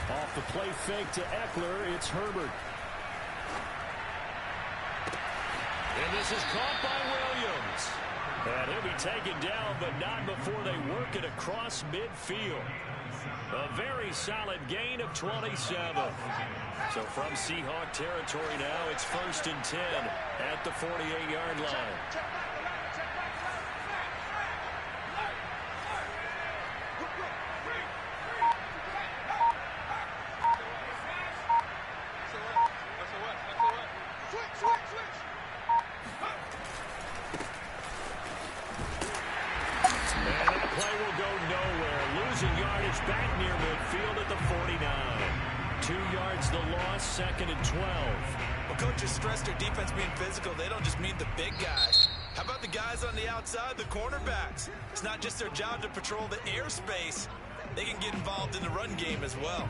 Off the play fake to Eckler, it's Herbert. And this is caught by Williams. And he'll be taken down, but not before they work it across midfield. A very solid gain of 27. So from Seahawk territory now, it's 1st and 10 at the 48-yard line. Back near midfield at the 49. 2 yards the loss, 2nd and 12. Well, coaches stress their defense being physical. They don't just mean the big guys. How about the guys on the outside, the cornerbacks? It's not just their job to patrol the airspace. They can get involved in the run game as well.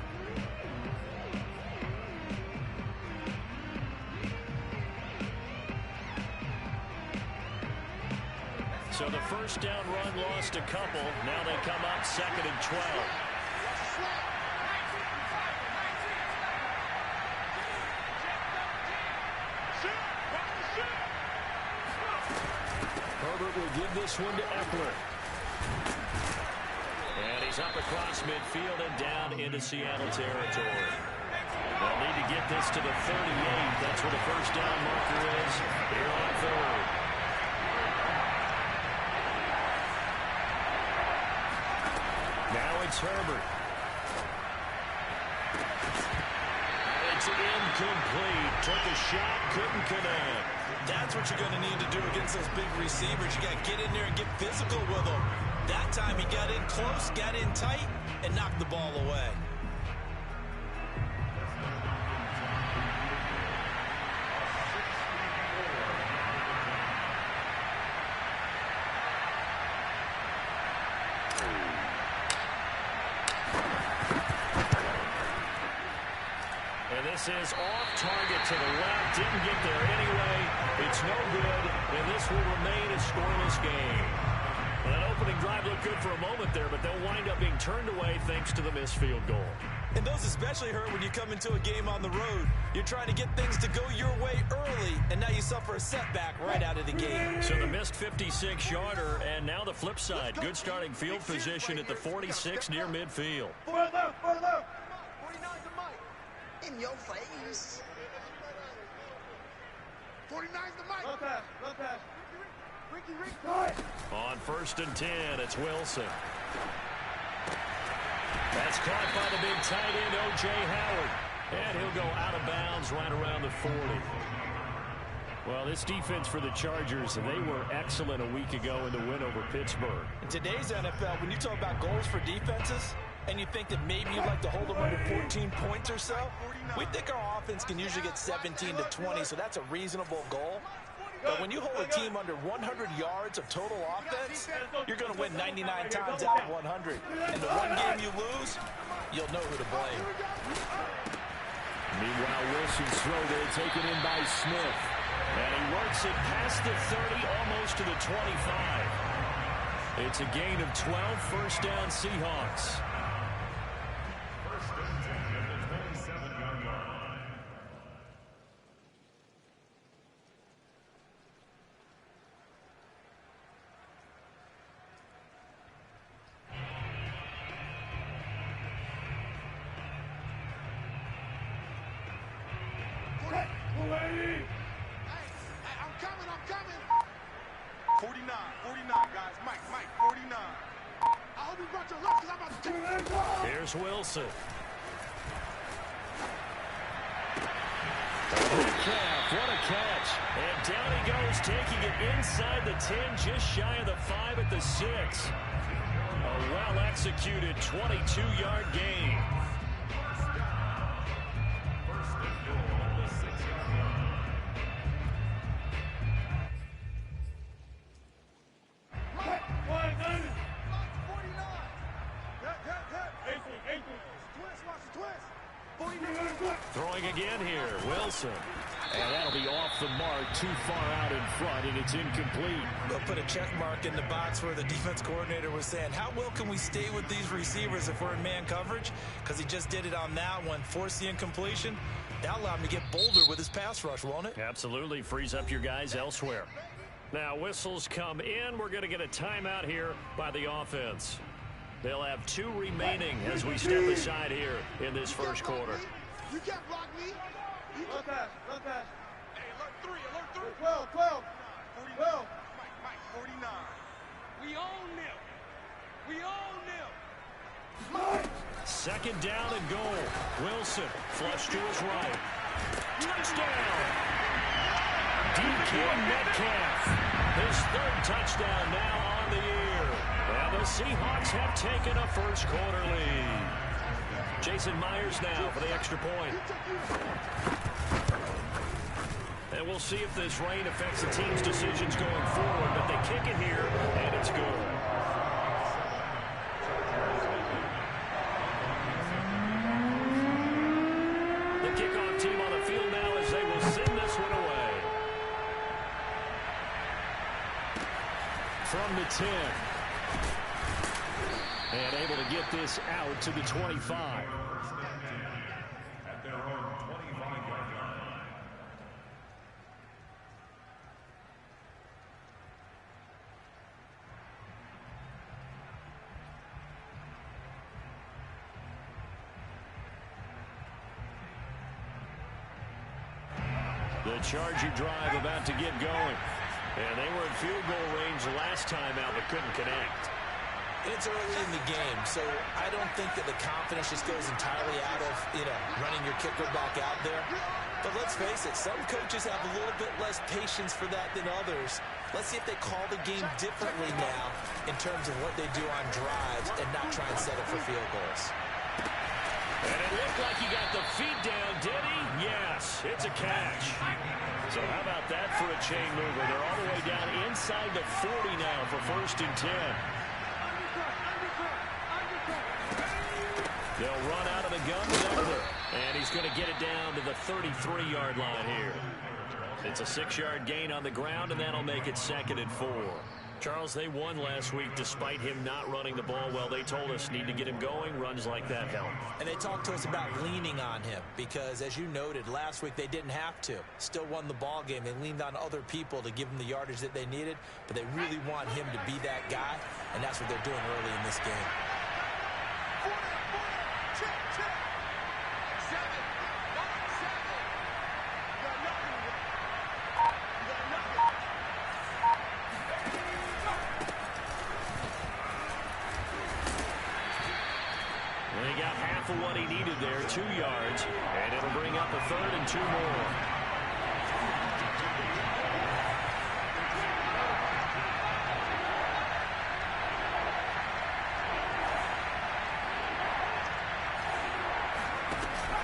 So the first down run lost a couple. Now they come up 2nd and 12. Herbert will give this one to Eckler. And he's up across midfield and down into Seattle territory. They'll need to get this to the 38. That's where the first down marker is here on 3rd. Now it's Herbert. It's incomplete. Took a shot, couldn't connect. That's what you're going to need to do against those big receivers. You got to get in there and get physical with them. That time he got in close, got in tight, and knocked the ball away. This is off target to the left. Didn't get there anyway. It's no good, and this will remain a scoreless game. Well, that opening drive looked good for a moment there, but they'll wind up being turned away thanks to the missed field goal. And those especially hurt when you come into a game on the road. You're trying to get things to go your way early, and now you suffer a setback right out of the gate. So the missed 56-yarder, and now the flip side. Good starting field position at the 46 near midfield. Further! 49's the mic. In your face. 49's the mic. Look that. Ricky. On 1st and 10, it's Wilson. That's caught by the big tight end, O.J. Howard. And he'll go out of bounds right around the 40. Well, this defense for the Chargers, they were excellent a week ago in the win over Pittsburgh. In today's NFL, when you talk about goals for defenses, and you think that maybe you'd like to hold them under 14 points or so, we think our offense can usually get 17 to 20, so that's a reasonable goal. But when you hold a team under 100 yards of total offense, you're going to win 99 times out of 100. And the one game you lose, you'll know who to blame. Meanwhile, Wilson's throw there taken in by Smith. And he works it past the 30, almost to the 25. It's a gain of 12, first down Seahawks. Hey, I'm coming. 49, guys. Mike, 49. I hope you brought your left because I'm about to take it. Here's Wilson. What a catch. And down he goes, taking it inside the 10, just shy of the 5 at the 6. A well-executed 22-yard gain. Throwing again here, Wilson. And that'll be off the mark, too far out in front, and it's incomplete. They'll put a check mark in the box where the defense coordinator was saying, how well can we stay with these receivers if we're in man coverage? Because he just did it on that one, forced the incompletion. That'll allow him to get bolder with his pass rush, won't it? Absolutely, frees up your guys elsewhere. Now whistles come in. We're going to get a timeout here by the offense. They'll have 2 remaining as we step aside here in this first quarter. You can't block me. Look pass. Hey, alert 3, alert 3. 12. 12. Mike, 49. We own them. Second down and goal. Wilson flush to his right. Touchdown. DK Metcalf. His 3rd touchdown now on the year. And the Seahawks have taken a first quarter lead. Jason Myers now for the extra point. And we'll see if this rain affects the team's decisions going forward, but they kick it here, and it's good. The kickoff team on the field now as they will send this one away. From the 10. And able to get this out to the 25. The Charger drive about to get going. And they were in field goal range last time out but couldn't connect. It's early in the game, so I don't think that the confidence just goes entirely out of, running your kicker back out there. But let's face it, some coaches have a little bit less patience for that than others. Let's see if they call the game differently now in terms of what they do on drives and not try and set it for field goals. And it looked like he got the feet down, did he? Yes, it's a catch. So how about that for a chain mover? They're all the way down inside the 40 now for 1st and 10. They'll run out of the gun with Eckler. And he's going to get it down to the 33-yard line here. It's a 6-yard gain on the ground, and that'll make it 2nd and 4. Charles, they won last week despite him not running the ball well. They told us need to get him going. Runs like that help. And they talked to us about leaning on him because, as you noted, last week they didn't have to. Still won the ball game. They leaned on other people to give them the yardage that they needed, but they really want him to be that guy, and that's what they're doing early in this game. He got half of what he needed there, 2 yards, and it'll bring up a 3rd and 2 more.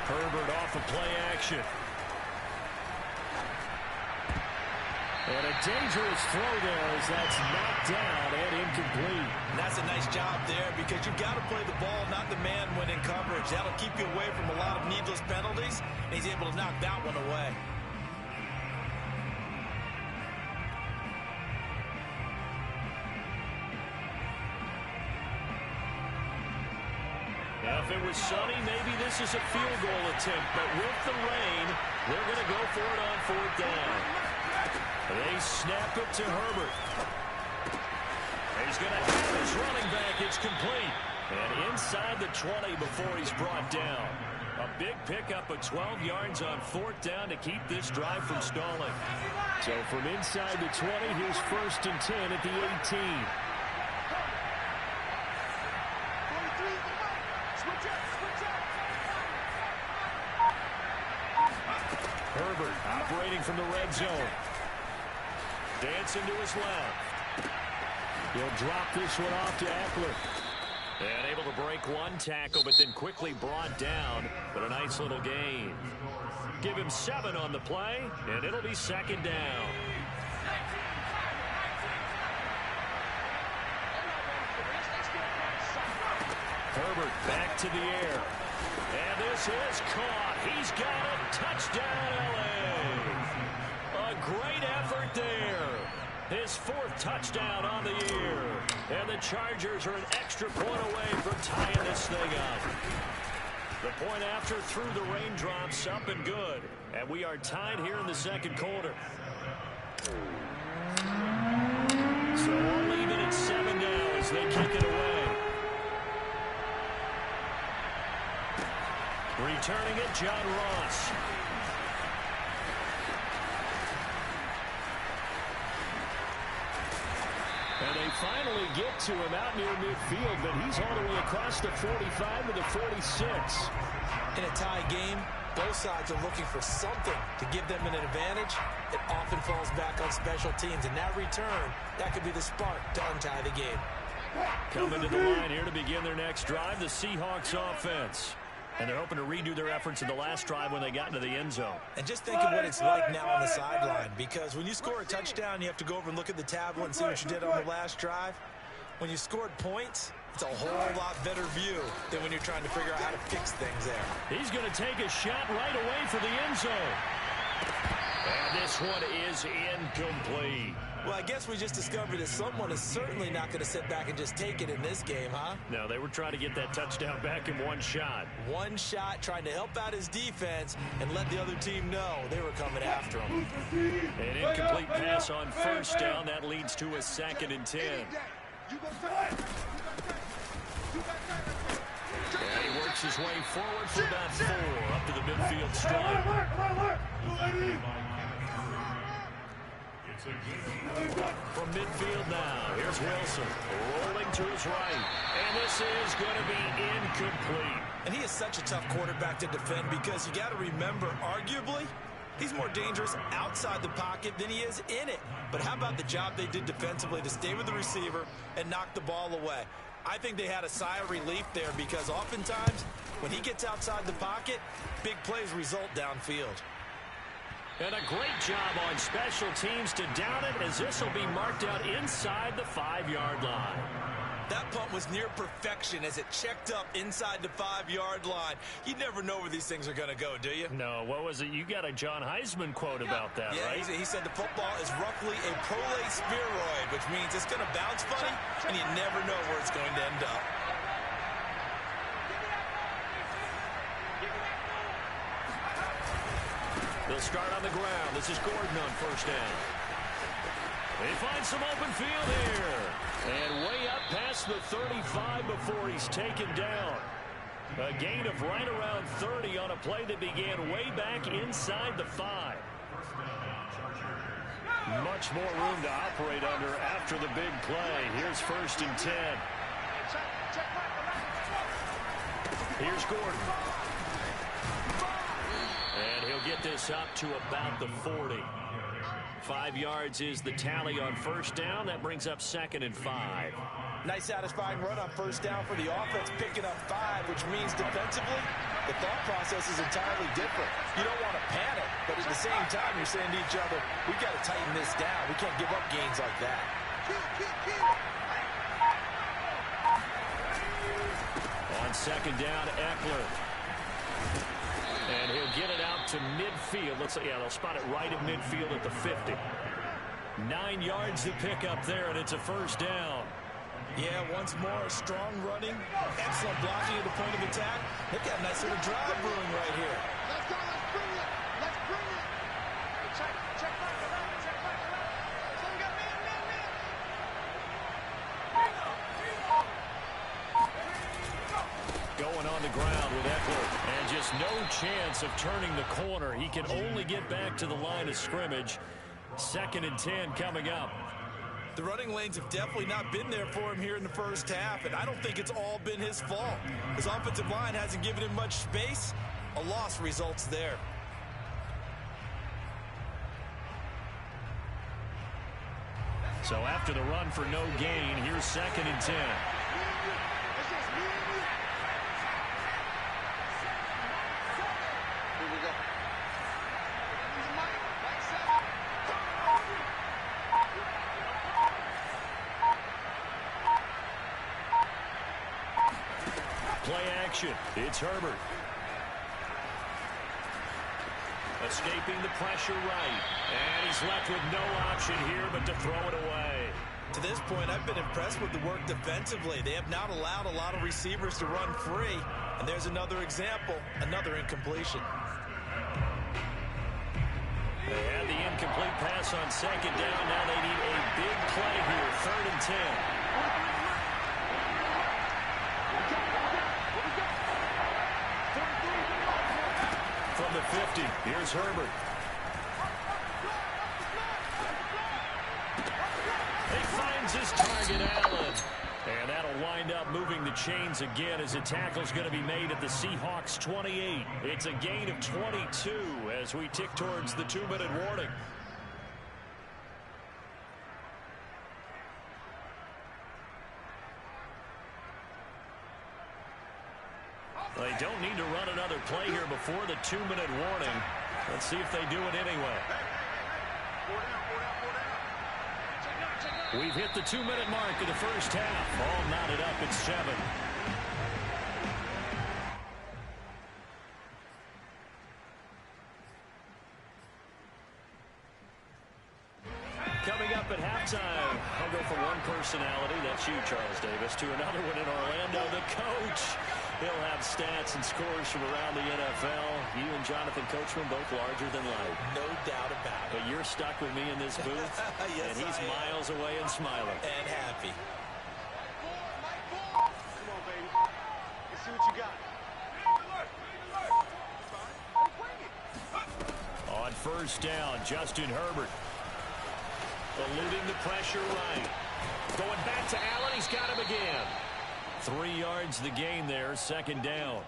Herbert off of play action. And a dangerous throw there as that's knocked down and incomplete. And that's a nice job there because you've got to play the ball, not the man when in coverage. That'll keep you away from a lot of needless penalties, and he's able to knock that one away. Now, if it was sunny, maybe this is a field goal attempt, but with the rain, they're going to go for it on 4th down. They snap it to Herbert. He's going to have his running back. It's complete. And inside the 20 before he's brought down. A big pickup of 12 yards on 4th down to keep this drive from stalling. So from inside the 20, here's 1st and 10 at the 18. Herbert operating from the red zone. Dancing to his left. He'll drop this one off to Eckler. And able to break one tackle, but then quickly brought down. But a nice little gain. Give him 7 on the play, and it'll be 2nd down. Herbert back to the air. And this is caught. He's got it. Touchdown, L.A. His 4th touchdown on the year. And the Chargers are an extra point away from tying this thing up. The point after through the raindrops, up and good. And we are tied here in the second quarter. So all even at 7 now as they kick it away. Returning it, John Ross. And they finally get to him out near midfield, but he's all the way across the 45 to the 46. In a tie game, both sides are looking for something to give them an advantage. It often falls back on special teams, and that return, that could be the spark to untie the game. Coming to the line here to begin their next drive, the Seahawks offense. And they're hoping to redo their efforts in the last drive when they got into the end zone. And just think of what it's like now on the sideline, because when you score a touchdown, you have to go over and look at the tablet and see what you did on the last drive. When you scored points, it's a whole lot better view than when you're trying to figure out how to fix things there. He's going to take a shot right away for the end zone. And this one is incomplete. Well, I guess we just discovered that someone is certainly not going to sit back and just take it in this game, huh? No, they were trying to get that touchdown back in one shot. One shot, trying to help out his defense and let the other team know they were coming after him. An incomplete pass on first down. That leads to a 2nd and 10. And he works his way forward for about 4 up to the midfield stripe. From midfield now, here's Wilson rolling to his right, and this is going to be incomplete. And he is such a tough quarterback to defend because you got to remember, arguably, he's more dangerous outside the pocket than he is in it. But how about the job they did defensively to stay with the receiver and knock the ball away? I think they had a sigh of relief there because oftentimes when he gets outside the pocket, big plays result downfield. And a great job on special teams to down it, as this will be marked out inside the 5-yard line. That punt was near perfection as it checked up inside the 5-yard line. You never know where these things are going to go, do you? No, what was it? You got a John Heisman quote about that, yeah, right? He said the football is roughly a prolate spheroid, which means it's going to bounce funny, and you never know where it's going to end up. They'll start on the ground. This is Gordon on first down. They find some open field here. And way up past the 35 before he's taken down. A gain of right around 30 on a play that began way back inside the 5. Much more room to operate under after the big play. Here's 1st and 10. Here's Gordon. And he'll get this up to about the 40. 5 yards is the tally on first down. That brings up 2nd and 5. Nice satisfying run on first down for the offense, picking up 5, which means defensively, the thought process is entirely different. You don't want to panic, but at the same time, you're saying to each other, we've got to tighten this down. We can't give up gains like that. On 2nd down, Eckler. And he'll get it out to midfield. They'll spot it right at midfield at the 50. 9 yards to pick up there, and it's a first down. Yeah, once more, strong running, excellent blocking at the point of attack. They've got a nice little drive brewing right here. Let's go, let's bring it, let's bring it. Check right, check right. So we got man. Going on the ground with Eckler, and just no chance of turning the corner. He can only get back to the line of scrimmage. 2nd and 10 coming up. The running lanes have definitely not been there for him here in the first half, and I don't think it's all been his fault. His offensive line hasn't given him much space. A loss results there. So after the run for no gain, here's 2nd and 10. Play action. It's Herbert. Escaping the pressure right. And he's left with no option here but to throw it away. To this point, I've been impressed with the work defensively. They have not allowed a lot of receivers to run free. And there's another example, another incompletion. They had the incomplete pass on second down. Now they need a big play here, 3rd and 10. From the 50, here's Herbert. He finds his target, Allen. And that'll wind up moving the chains again as a tackle's going to be made at the Seahawks 28. It's a gain of 22 as we tick towards the 2-minute warning. They don't need to run another play here before the 2-minute warning. Let's see if they do it anyway. We've hit the 2-minute mark of the first half. All knotted up at 7. Coming up at halftime, I'll go from one personality, that's you, Charles Davis, to another one in Orlando, the coach. He'll have stats and scores from around the NFL. You and Jonathan Coachman both larger than life. No doubt about it. But you're stuck with me in this booth, yes, and he's miles away and smiling. And happy. Come on, baby. Let's see what you got. On first down, Justin Herbert. Eluding the pressure right. Going back to Allen. He's got him again. 3 yards the gain there, second down.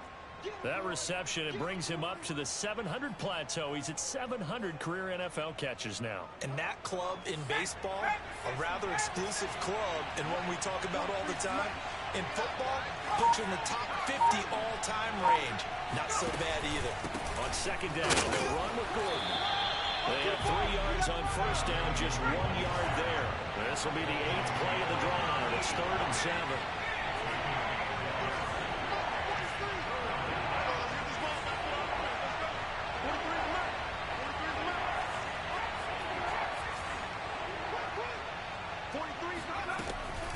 That reception, it brings him up to the 700 plateau. He's at 700 career NFL catches now. And that club in baseball, a rather exclusive club, and one we talk about all the time. In football, puts you in the top 50 all-time range. Not so bad either. On second down, they'll run with Gordon. They have 3 yards on first down, just 1 yard there. This will be the 8th play of the drive. It's 3rd and 7.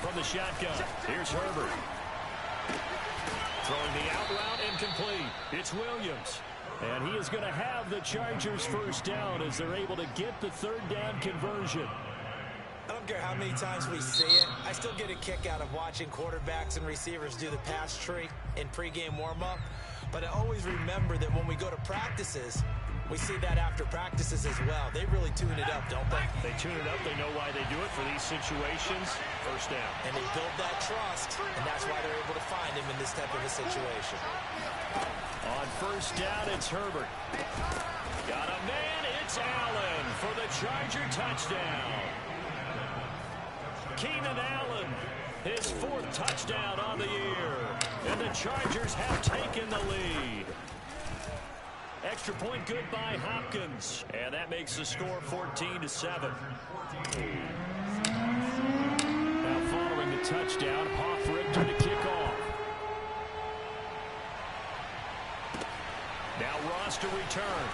From the shotgun, here's Herbert. Throwing the out route incomplete. It's Williams. And he is going to have the Chargers first down as they're able to get the 3rd down conversion. I don't care how many times we see it. I still get a kick out of watching quarterbacks and receivers do the pass tree in pregame warm-up. But I always remember that when we go to practices, we see that after practices as well. They really tune it up, don't they? They tune it up. They know why they do it for these situations. First down. And they build that trust, and that's why they're able to find him in this type of a situation. On first down, it's Herbert. Got a man. It's Allen for the Charger touchdown. Keenan Allen, his 4th touchdown on the year. And the Chargers have taken the lead. Extra point good by Hopkins. And that makes the score 14-7. Now following the touchdown, Hoff-Richter to kick off. Now Ross to return.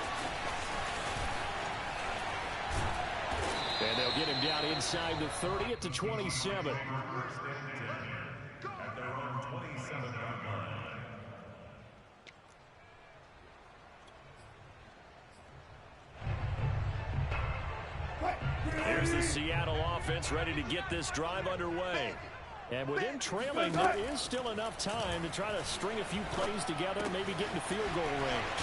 And they'll get him down inside the 30 at the 27. Here's the Seattle offense ready to get this drive underway. And with him trailing, there is still enough time to try to string a few plays together, maybe get into field goal range.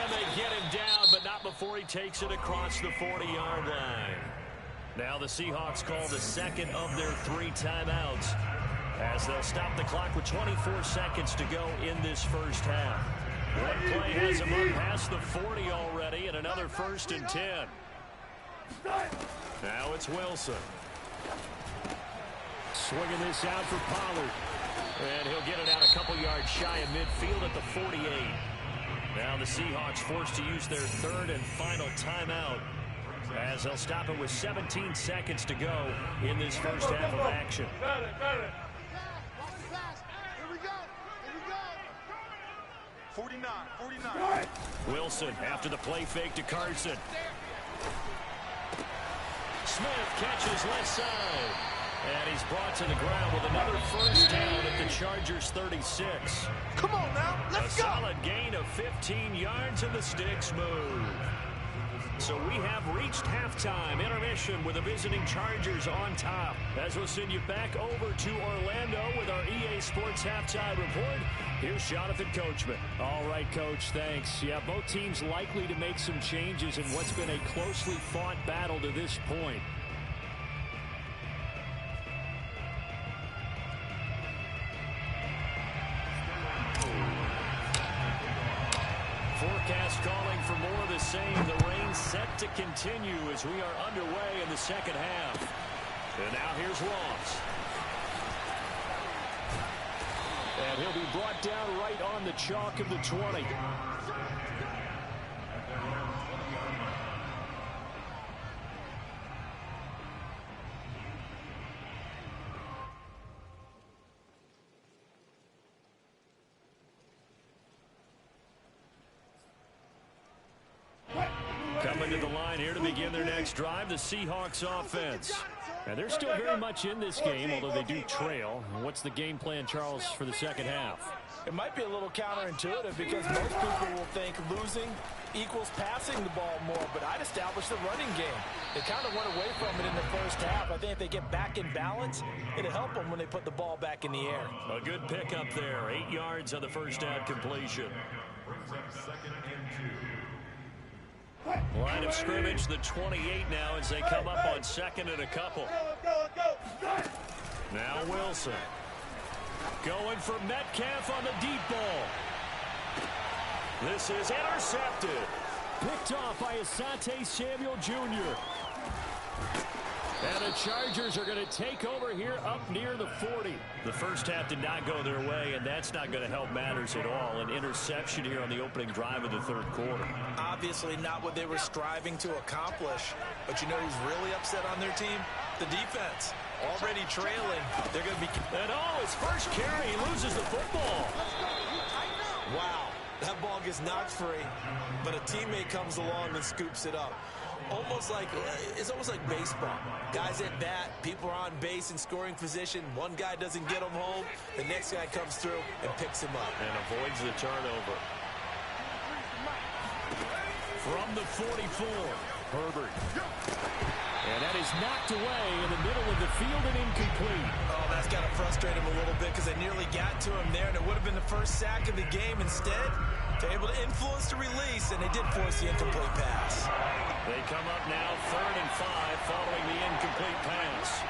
And they get him down, but not before he takes it across the 40-yard line. Now the Seahawks call the second of their 3 timeouts as they'll stop the clock with 24 seconds to go in this first half. One play has him up past the 40 already, and another 1st and 10. Now it's Wilson. Swinging this out for Pollard. And he'll get it out a couple yards shy of midfield at the 48. Now the Seahawks forced to use their 3rd and final timeout as they'll stop it with 17 seconds to go in this first half of action. 49, 49. Wilson after the play fake to Carson. Smith catches left side. And he's brought to the ground with another first down at the Chargers' 36. Come on now, let's go. A solid gain of 15 yards and the sticks move. So we have reached halftime intermission with the visiting Chargers on top. As we'll send you back over to Orlando with our EA Sports halftime report. Here's Jonathan Coachman. All right, Coach, thanks. Yeah, both teams likely to make some changes in what's been a closely fought battle to this point. Forecast calling for more of the same. The rain set to continue as we are underway in the second half. And now here's Ross. And he'll be brought down right on the chalk of the 20. Coming to the line here to begin their next drive, the Seahawks offense. And they're still very much in this game, although they do trail. What's the game plan, Charles, for the second half? It might be a little counterintuitive because most people will think losing equals passing the ball more, but I'd establish the running game. They kind of went away from it in the first half. I think if they get back in balance, it'll help them when they put the ball back in the air. A good pickup there. 8 yards on the first down completion. Line of scrimmage, the 28 now as they come up on second and a couple. Now Wilson. Going for Metcalf on the deep ball. This is intercepted. Picked off by Asante Samuel Jr. And the Chargers are going to take over here up near the 40. The first half did not go their way, and that's not going to help matters at all. An interception here on the opening drive of the third quarter. Obviously not what they were striving to accomplish. But you know who's really upset on their team? The defense. Already trailing. They're going to be... And his first carry, he loses the football. Wow. That ball gets knocked free, but a teammate comes along and scoops it up. It's almost like baseball. Guys at bat, people are on base in scoring position. One guy doesn't get him home. The next guy comes through and picks him up. And avoids the turnover. From the 44, Herbert. And that is knocked away in the middle of the field and incomplete. Oh, that's got to frustrate him a little bit because they nearly got to him there, and it would have been the first sack of the game. Instead, they're able to influence the release, and they did force the incomplete pass. They come up now 3rd and 5 following the incomplete pass.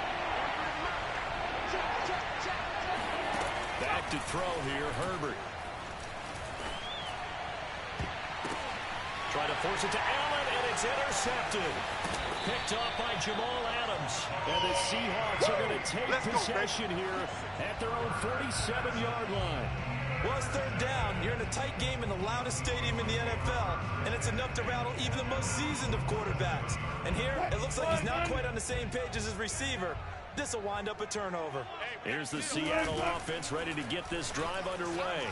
Back to throw here, Herbert. Try to force it to Allen, and it's intercepted. Picked off by Jamal Adams. And the Seahawks are going to take possession here at their own 47-yard line. Well, it's 3rd down. You're in a tight game in the loudest stadium in the NFL, and it's enough to rattle even the most seasoned of quarterbacks. And here, it looks like he's not quite on the same page as his receiver. This will wind up a turnover. Here's the Seattle offense ready to get this drive underway.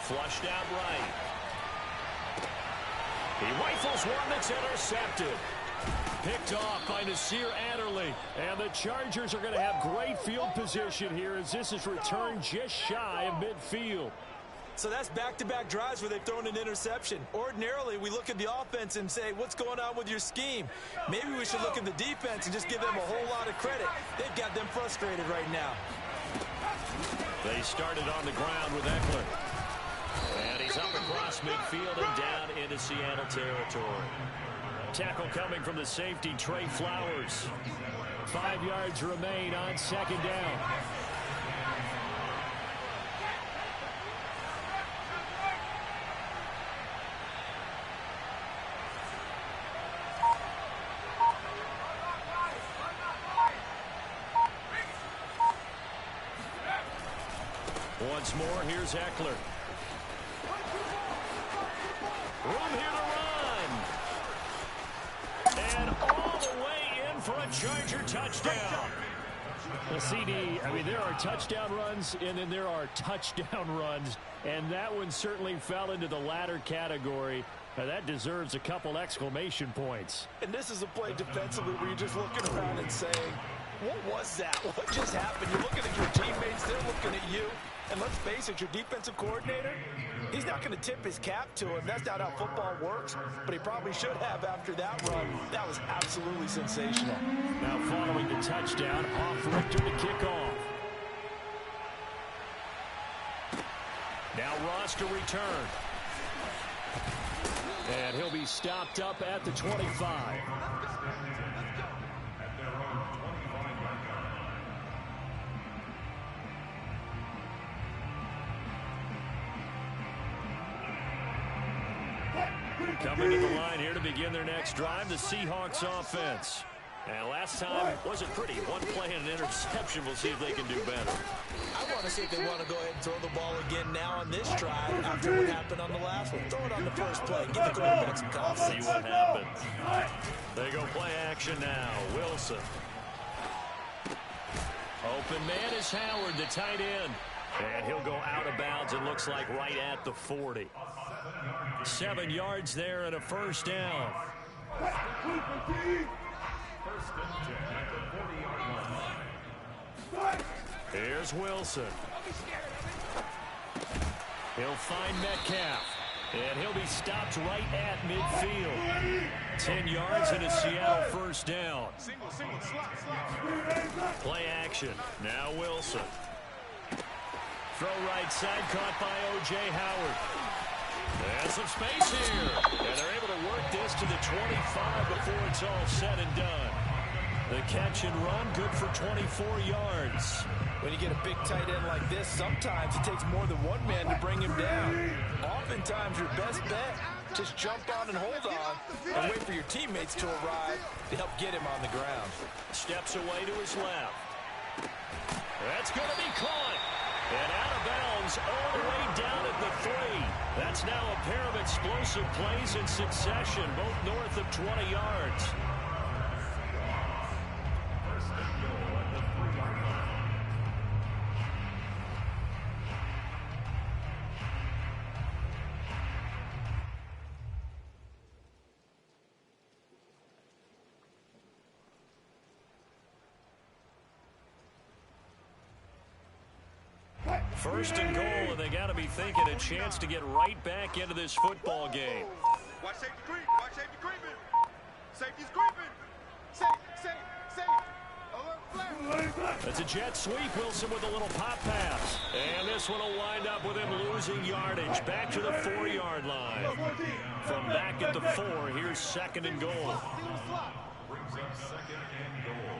Flushed out right. He rifles one that's intercepted. Picked off by Nasir Adderley. And the Chargers are going to have great field position here as this is returned just shy of midfield. So that's back-to-back drives where they've thrown an interception. Ordinarily, we look at the offense and say, what's going on with your scheme? Maybe we should look at the defense and just give them a whole lot of credit. They've got them frustrated right now. They started on the ground with Eckler. And he's up across midfield and down into Seattle territory. Tackle coming from the safety, Trey Flowers. 5 yards remain on 2nd down. Once more, here's Eckler. Room here to run. And all the way in for a Charger touchdown. Well, CD, I mean, there are touchdown runs, and then there are touchdown runs, and that one certainly fell into the latter category. Now, that deserves a couple exclamation points. And this is a play defensively where you're just looking around and saying, what was that? What just happened? You're looking at your teammates, they're looking at you. And let's face it, your defensive coordinator, he's not going to tip his cap to him. That's not how football works, but he probably should have after that run. That was absolutely sensational. Now following the touchdown, off Richter to kick off. Now Ross to return. And he'll be stopped up at the 25. Coming to the line here to begin their next drive, the Seahawks offense. And last time wasn't pretty. One play and an interception. We'll see if they can do better. I want to see if they want to go ahead and throw the ball again now on this drive after what happened on the last one. Throw it on the first play. Give the quarterback some confidence. See what happens. They go play action now. Wilson. Open man is Howard, the tight end. And he'll go out of bounds, it looks like, right at the 40. 7 yards there and a first down. Here's Wilson. He'll find Metcalf. And he'll be stopped right at midfield. 10 yards and a Seattle first down. Play action. Now Wilson. Throw right side, caught by O.J. Howard. And some space here. And they're able to work this to the 25 before it's all said and done. The catch and run, good for 24 yards. When you get a big tight end like this, sometimes it takes more than one man to bring him down. Oftentimes, your best bet, just jump on and hold on and wait for your teammates to arrive to help get him on the ground. Steps away to his left. That's going to be caught. And out of bounds all the way down at the 3. That's now a pair of explosive plays in succession, both north of 20 yards. First and goal, and they got to be thinking a chance to get right back into this football game. Watch safety creep. Watch safety creeping. Safety's creeping. Safe. Alert flag. That's a jet sweep. Wilson with a little pop pass. And this one will wind up with him losing yardage. Back to the 4-yard line. From back at the 4, here's second and goal. Brings up second and goal.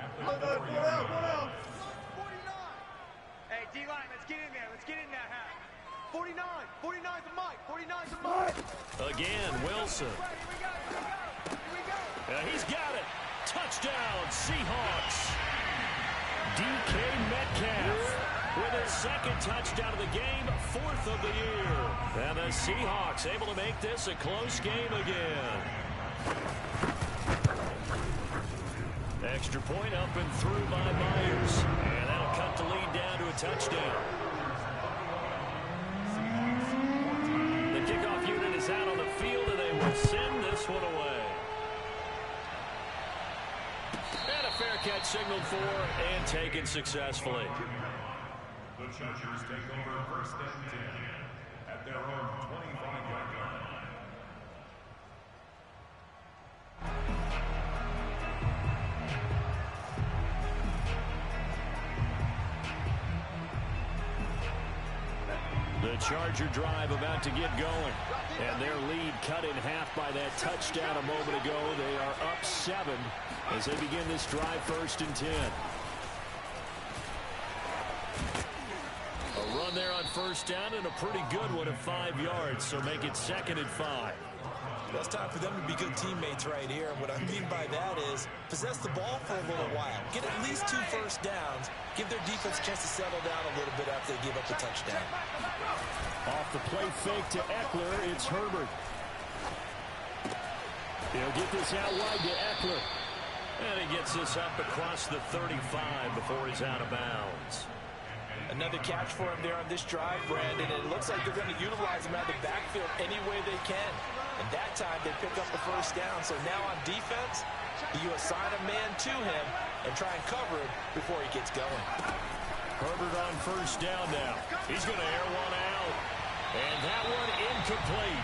After the 4-yard line. Hey, D-line, let's get in there. Let's get in that hat. 49. 49's a Mike. 49's a Mike. Again, Wilson. Here we go. He's got it. Touchdown, Seahawks. DK Metcalf with his second touchdown of the game, 4th of the year. And the Seahawks able to make this a close game again. Extra point up and through by Myers. And that'll cut the lead down to a touchdown. The kickoff unit is out on the field, and they will send this one away. And a fair catch signaled for and taken successfully. The Chargers take over first and 10 at their own 25-yard line. The Charger drive about to get going. And their lead cut in half by that touchdown a moment ago. They are up 7 as they begin this drive, 1st and 10. A run there on first down and a pretty good one of 5 yards. So make it 2nd and 5. Well, it's time for them to be good teammates right here. And what I mean by that is possess the ball for a little while. Get at least 2 first downs. Give their defense a chance to settle down a little bit after they give up the touchdown. Off the play fake to Eckler, it's Herbert. He'll get this out wide to Eckler. And he gets this up across the 35 before he's out of bounds. Another catch for him there on this drive, Brandon. And it looks like they're going to utilize him out of the backfield any way they can. And that time they pick up the first down. So now on defense, you assign a man to him and try and cover him before he gets going. Herbert on first down now. He's going to air one out. And that one incomplete.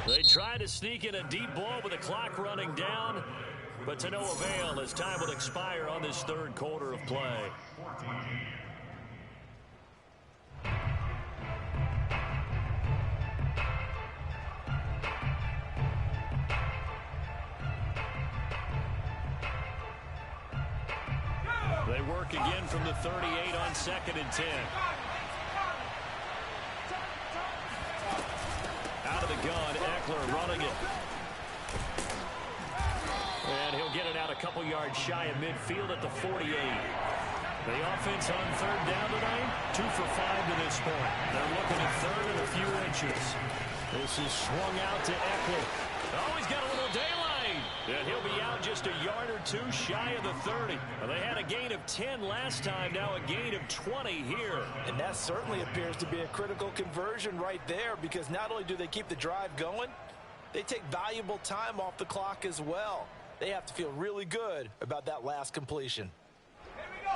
They try to sneak in a deep ball with the clock running down, but to no avail as time will expire on this third quarter of play. They work again from the 38 on 2nd and 10. Out of the gun, Eckler running it. And he'll get it out a couple yards shy of midfield at the 48. The offense on third down tonight, 2 for 5 to this point. They're looking at third and a few inches. This is swung out to Eckler. Oh, he's got a little daylight. And he'll be out just a yard or 2 shy of the 30. Well, they had a gain of 10 last time, now a gain of 20 here. And that certainly appears to be a critical conversion right there, because not only do they keep the drive going, they take valuable time off the clock as well. They have to feel really good about that last completion.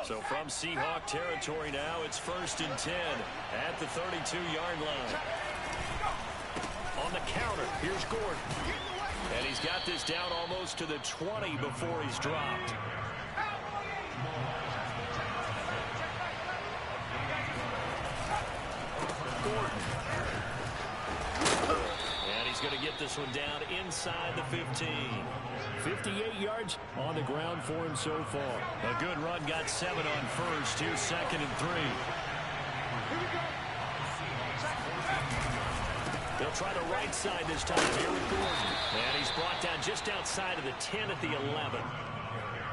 So from Seahawk territory now, it's 1st and 10 at the 32-yard line. On the counter, here's Gordon. And he's got this down almost to the 20 before he's dropped. Gordon. And he's going to get this one down inside the 15. 58 yards on the ground for him so far. A good run, got 7 on first. Here's 2nd and 3. They'll try the right side this time here with Gordon. And he's brought down just outside of the 10 at the 11.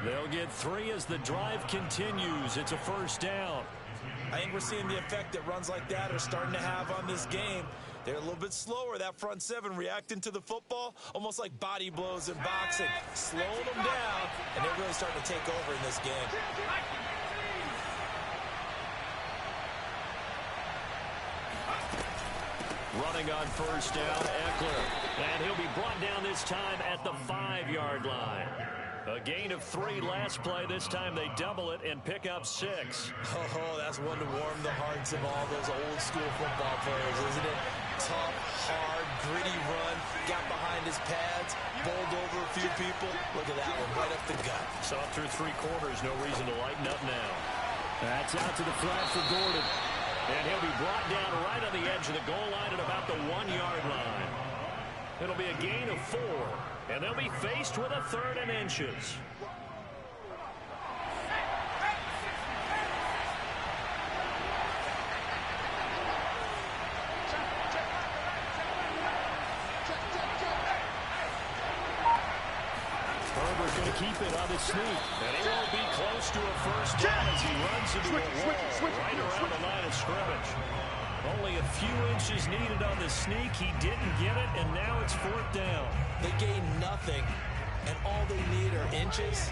They'll get 3 as the drive continues. It's a first down. I think we're seeing the effect that runs like that are starting to have on this game. They're a little bit slower, that front 7, reacting to the football, almost like body blows in boxing. Slowing them down, and they're really starting to take over in this game. Running on first down, Eckler. And he'll be brought down this time at the 5-yard line. A gain of 3 last play. This time they double it and pick up 6. Oh, that's one to warm the hearts of all those old school football players, isn't it? Tough, hard, gritty run. Got behind his pads, bowled over a few people. Look at that one, right up the gut. So up through 3 quarters, no reason to lighten up now. That's out to the flat for Gordon. And he'll be brought down right on the edge of the goal line at about the 1-yard line. It'll be a gain of 4. And they'll be faced with a 3rd and inches. Herbert going to keep it on the sneak. And he won't be close to a first down as he runs into a wall right around the line of scrimmage. Only a few inches needed on the sneak. He didn't get it, and now it's 4th down. They gain nothing, and all they need are inches.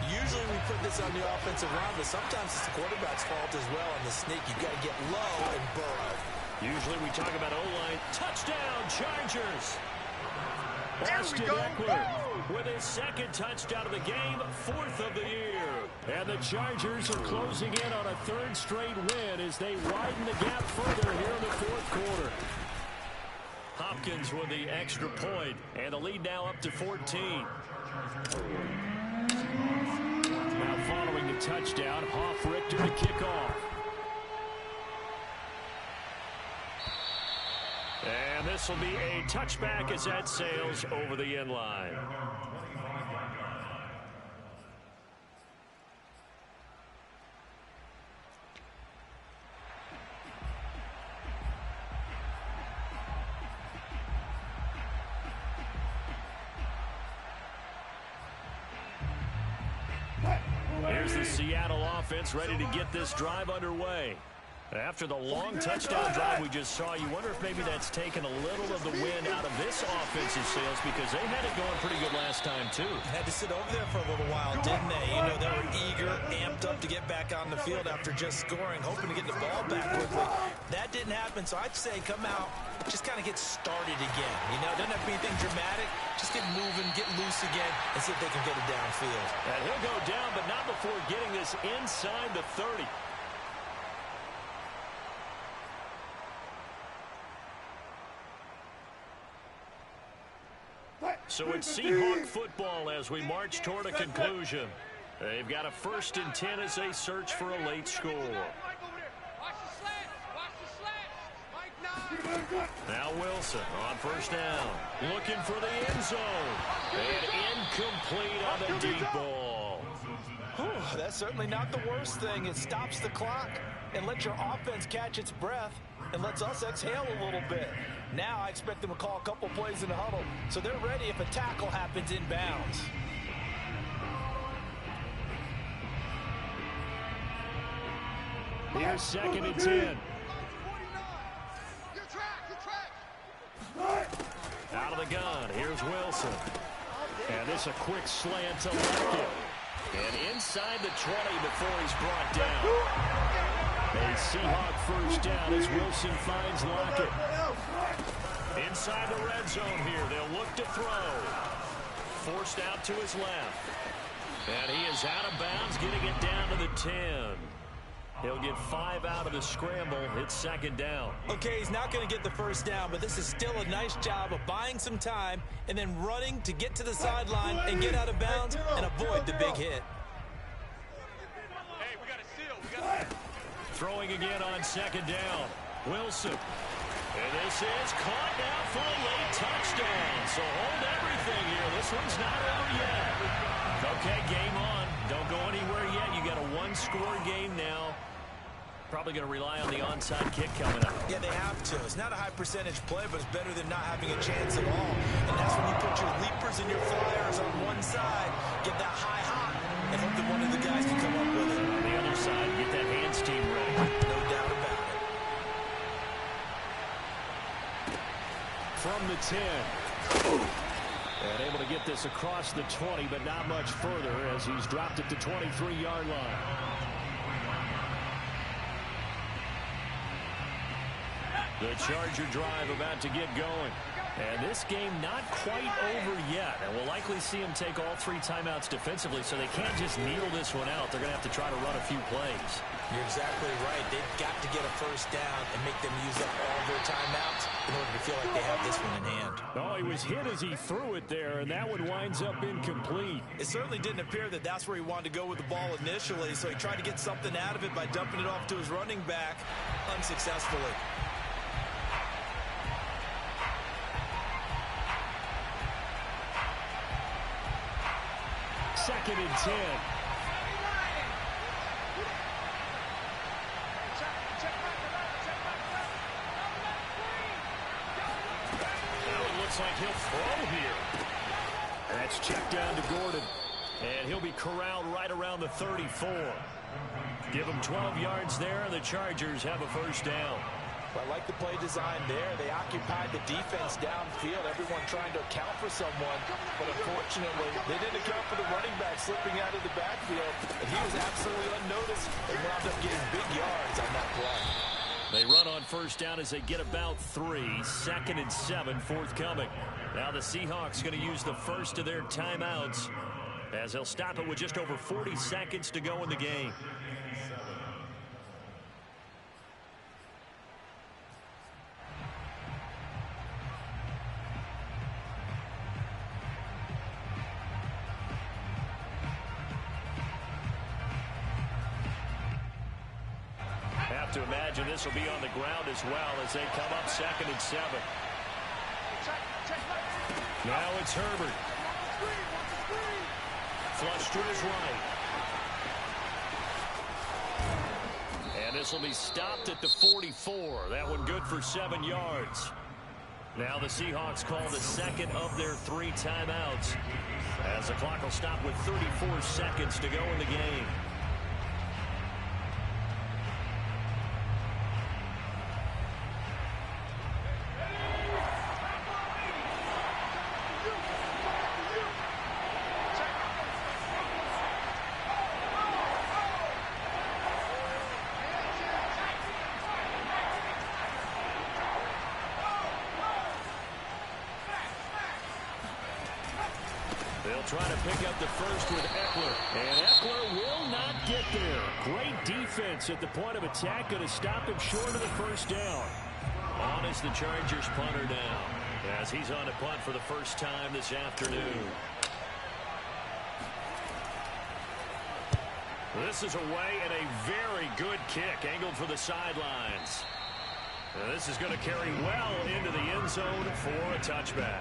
Usually we put this on the offensive line, but sometimes it's the quarterback's fault as well on the sneak. You've got to get low and burrow. Usually we talk about O-line. Touchdown, Chargers! Austin go. Eckler with his 2nd touchdown of the game, 4th of the year. And the Chargers are closing in on a 3rd straight win as they widen the gap further here in the 4th quarter. Hopkins with the extra point, and the lead now up to 14. Now following the touchdown, Hoff-Richter to kick off. And this will be a touchback as that sails over the end line. Here's the Seattle offense ready to get this drive underway. After the long touchdown drive we just saw, you wonder if maybe that's taken a little of the wind out of this offensive sails because they had it going pretty good last time, too. Had to sit over there for a little while, didn't they? You know, they were eager, amped up to get back on the field after just scoring, hoping to get the ball back quickly. That didn't happen, so I'd say come out, just kind of get started again. You know, doesn't have to be anything dramatic. Just get moving, get loose again, and see if they can get it downfield. And he'll go down, but not before getting this inside the 30. So it's Seahawk football as we march toward a conclusion. They've got a 1st and 10 as they search for a late score. Now Wilson on 1st down. Looking for the end zone. And incomplete on the deep ball. Whew, that's certainly not the worst thing. It stops the clock and lets your offense catch its breath and lets us exhale a little bit. Now I expect them to call a couple plays in the huddle, so they're ready if a tackle happens inbounds. Here's 2nd and 10. Out of the gun, here's Wilson. And this a quick slant to Lockett. And inside the 20 before he's brought down. A Seahawk 1st down as Wilson finds Lockett. Inside the red zone here, they'll look to throw. Forced out to his left. And he is out of bounds, getting it down to the 10. He'll get 5 out of the scramble. It's 2nd down. Okay, he's not going to get the 1st down, but this is still a nice job of buying some time and then running to get to the sideline and get out of bounds and avoid the big hit. Hey, we got a seal. We got a... Throwing again on 2nd down. Wilson. And this is caught now for a late touchdown. So hold everything here. This one's not over yet. Okay, game on. Don't go anywhere yet. You got a 1-score game now. Probably going to rely on the onside kick coming up. Yeah, they have to. It's not a high percentage play, but it's better than not having a chance at all. And that's when you put your leapers and your flyers on one side, get that high hop, and hope that one of the guys can come up with it. On the other side, get that hands team ready. No doubt about it. From the 10. And able to get this across the 20, but not much further as he's dropped it to 23-yard line. The Charger drive about to get going. And this game not quite over yet. And we'll likely see him take all 3 timeouts defensively, so they can't just kneel this one out. They're going to have to try to run a few plays. You're exactly right. They've got to get a 1st down and make them use up all their timeouts in order to feel like they have this one in hand. Oh, he was hit as he threw it there, and that one winds up incomplete. It certainly didn't appear that that's where he wanted to go with the ball initially, so he tried to get something out of it by dumping it off to his running back unsuccessfully. 2nd and 10. Now it looks like he'll throw here. That's checked down to Gordon. And he'll be corralled right around the 34. Give him 12 yards there, and the Chargers have a 1st down. I like the play design there. They occupied the defense downfield, everyone trying to account for someone. But unfortunately, they didn't account for the running back slipping out of the backfield. And he was absolutely unnoticed and wound up getting big yards on that play. They run on 1st down as they get about 3. 2nd and 7 forthcoming. Now the Seahawks going to use the first of their timeouts as they'll stop it with just over 40 seconds to go in the game. To imagine this will be on the ground as well as they come up 2nd and 7. Now it's Herbert. Flush to his right. And this will be stopped at the 44. That one good for 7 yards. Now the Seahawks call the 2nd of their 3 timeouts as the clock will stop with 34 seconds to go in the game. They'll try to pick up the first with Eckler. And Eckler will not get there. Great defense at the point of attack. Going to stop him short of the first down. On is the Chargers punter now, as he's on a punt for the first time this afternoon. This is away and a very good kick angled for the sidelines. Now this is going to carry well into the end zone for a touchback.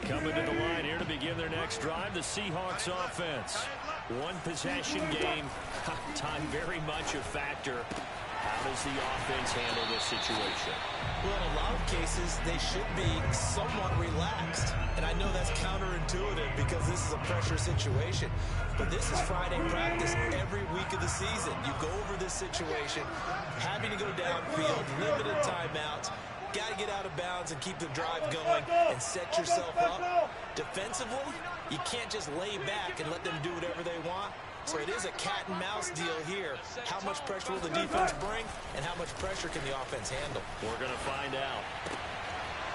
Coming to the line here to begin their next drive, the Seahawks offense. One possession game. Time very much a factor. How does the offense handle this situation? Well, in a lot of cases, they should be somewhat relaxed. And I know that's counterintuitive because this is a pressure situation. But this is Friday practice every week of the season. You go over this situation, having to go downfield, limited timeouts. Got to get out of bounds and keep the drive going and set yourself up. Defensively, you can't just lay back and let them do whatever they want. So it is a cat and mouse deal here. How much pressure will the defense bring, and how much pressure can the offense handle? We're going to find out.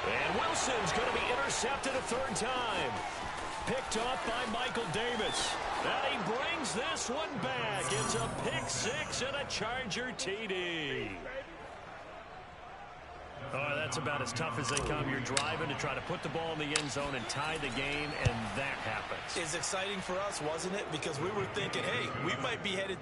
And Wilson's going to be intercepted a third time. Picked off by Michael Davis. And he brings this one back. It's a pick six and a Charger TD. Oh, that's about as tough as they come. You're driving to try to put the ball in the end zone and tie the game, and that happens. It's exciting for us, wasn't it? Because we were thinking, hey, we might be headed